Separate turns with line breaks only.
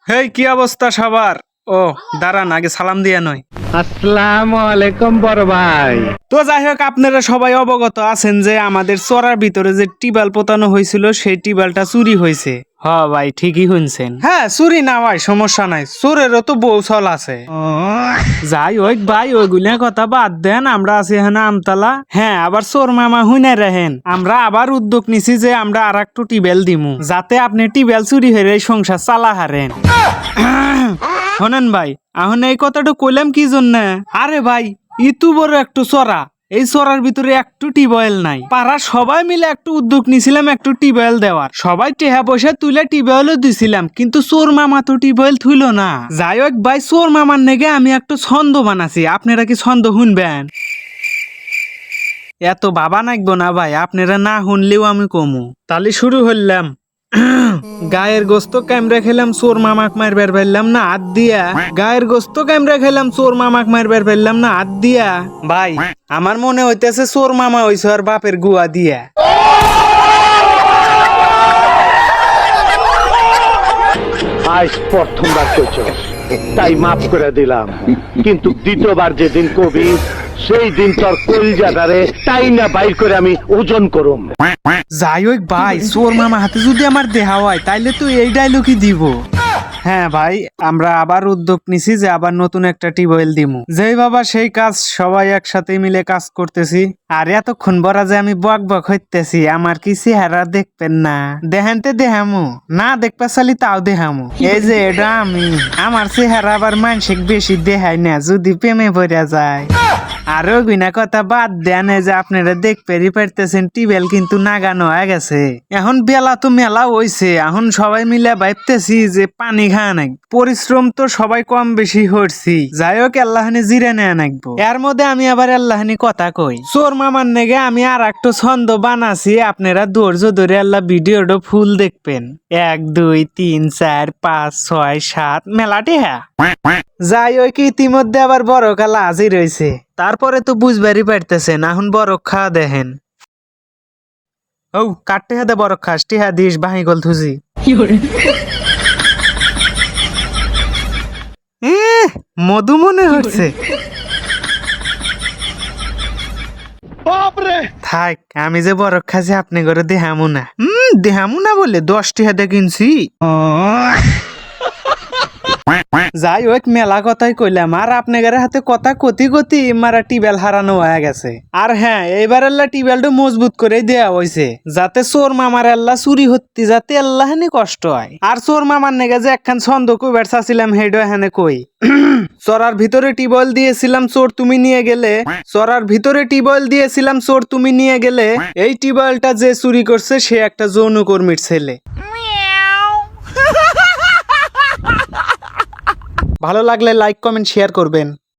হেই কি অবস্থা সবার? ও দাঁড়ান, আগে সালাম দিয়া নয়।
আসসালামু আলাইকুম বড় ভাই।
তো যাই হোক, আপনারা সবাই অবগত আছেন যে আমাদের চরার ভিতরে যে টিউবওয়েল পোতানো হয়েছিল সেই টিউবওয়েলটা চুরি হয়েছে। হ ভাই, ঠিকই শুনছেন। হ্যাঁ, চুরি না ভাই, সমস্যা নাই, চোরেরও তো বউ ছল আছে। যাই হোক ভাই, ওইগুলা কথা বাদ দেন, আমরা আছি এখানে আমতলা। হ্যাঁ, আবার চোর মামা হুইনা রাখেন, আমরা আবার উদ্যোগ নিছি যে আমরা আর একটু টিউবওয়েল দিমু, যাতে আপনি টিউবওয়েল চুরি হয়ে সংসার চালা হারেন। শোনেন ভাই, এখন এই কথাটা কইলাম কি জন্য? আরে ভাই, ইতু বড় একটু চড়া, এই চড়ার ভিতরে একটু টিউবওয়েল নাই। পাড়ার সবাই মিলে একটু উদ্যোগ নিছিলাম একটু টিউবওয়েল দেওয়ার, সবাই টেহা পয়সা তুলে টিউবওয়েলও দিছিলাম, কিন্তু চোর মামা তো টিউবওয়েল থুইল না। যাই হোক ভাই, চোর মামার নেগে আমি একটু ছন্দ বানাছি, আপনারা কি ছন্দ শুনবেন? এত বাবা নাকবো না ভাই, আপনারা না শুনলেও আমি কমু। তাহলে শুরু হইলাম। গায়ের গোস্ত ক্যামরা খেলাম, চোর মামাক মারবার পারলাম না হাত দিয়া। গায়ের গোস্ত ক্যামরা খেলাম, চোর মামাক মারবার পারলাম না হাত দিয়া। ভাই, আমার মনে হইতেছে চোর মামা হইছে আর বাপের গুয়া দিয়া।
আজ প্রথমবার কইছস, তাই মাফ করে দিলাম, কিন্তু দ্বিতীয়বার যেদিন কবি সেই দিন তোর কলজাটারে তাই না বাইর করে আমি ওজন করুম।
যাই হোক ভাই, চোর মামা হাতে যদি আমার দেহা হয় তাইলে তো এই ডায়লগই দিব। হ্যাঁ ভাই, আমরা আবার উদ্যোগ নিছি যে আবার নতুন একটা টিউবওয়েল দিমু। যেই বাবা সেই কাজ, সবাই একসাথে মিলে কাজ করতেছি। আর এতক্ষণ বড় যে আমি বক বক হইতেছি, আমার কি চেহারা দেখবেন না? দেহানতে দেহামু না, দেখবা চালি তাও দেহামু। এই যে এটা আমি, আমার চেহারা আবার মানসিক বেশি দেখাই না, যদি প্রেমে পড়া যায়। আরো গুনা কথা বাদ দেন, যে আপনারা দেখতেই পারতেছেন টিউবওয়েল কিন্তু নাগানো হয়ে গেছে। এখন বেলা তো মেলা হইছে, এখন সবাই মিলে ভাবতেছি যে পানি খাওয়া নাক। পরিশ্রম তো সবাই কম বেশি করছি, যাই হোক আল্লাহানি জিরে নেয়া নাকবো। এর মধ্যে আমি আবার আল্লাহানি কথা কই, চোর মামার নেগে আমি আর একটু ছন্দ বানাছি, আপনারা ধৈর্য ধরে আল্লাহ ভিডিওটা ফুল দেখবেন। 1 2 3 4 5 6 7 মেলাটি। হ্যাঁ, যাই হোক, ইতিমধ্যে আবার বড় কালা হাজির রয়েছে। তারপরে তো বুঝবারই পারতেছেন, এখন বড় খা দেখেন। ও কাটতে হাতে বড় খাস, টিহা দিস বাহি গল থুজি। মধু মনে হচ্ছে। থাক, আমি যে বড় খাসি আপনি করে দেহামু না। দেহামু না বলে 10 টিহা দিয়ে কিনছি। যাই হোক, মেলা কথাই কইলাম, আর আপনাদের হাতে কথা কতি কতি মারা টিউবওয়েল হারানো হয়ে গেছে। আর হ্যাঁ, এইবার আল্লাহ টিউবওয়েলটা মজবুত করে দেওয়া হয়েছে, যাতে চোর মামার আল্লাহ চুরি হতে যাতে আল্লাহানি কষ্ট হয়। আর চোর মামার নেগে যে একখান ছন্দ কইবার চাচ্ছিলাম, হেডো এখানে কই। চরার ভিতরে টিউবওয়েল দিয়েছিলাম, চোর তুমি নিয়ে গেলে। চরার ভিতরে টিউবওয়েল দিয়েছিলাম, চোর তুমি নিয়ে গেলে। এই টিউবওয়েলটা যে চুরি করছে সে একটা যৌনকর্মীর ছেলে। ভালো লাগলে লাইক কমেন্ট শেয়ার করবেন।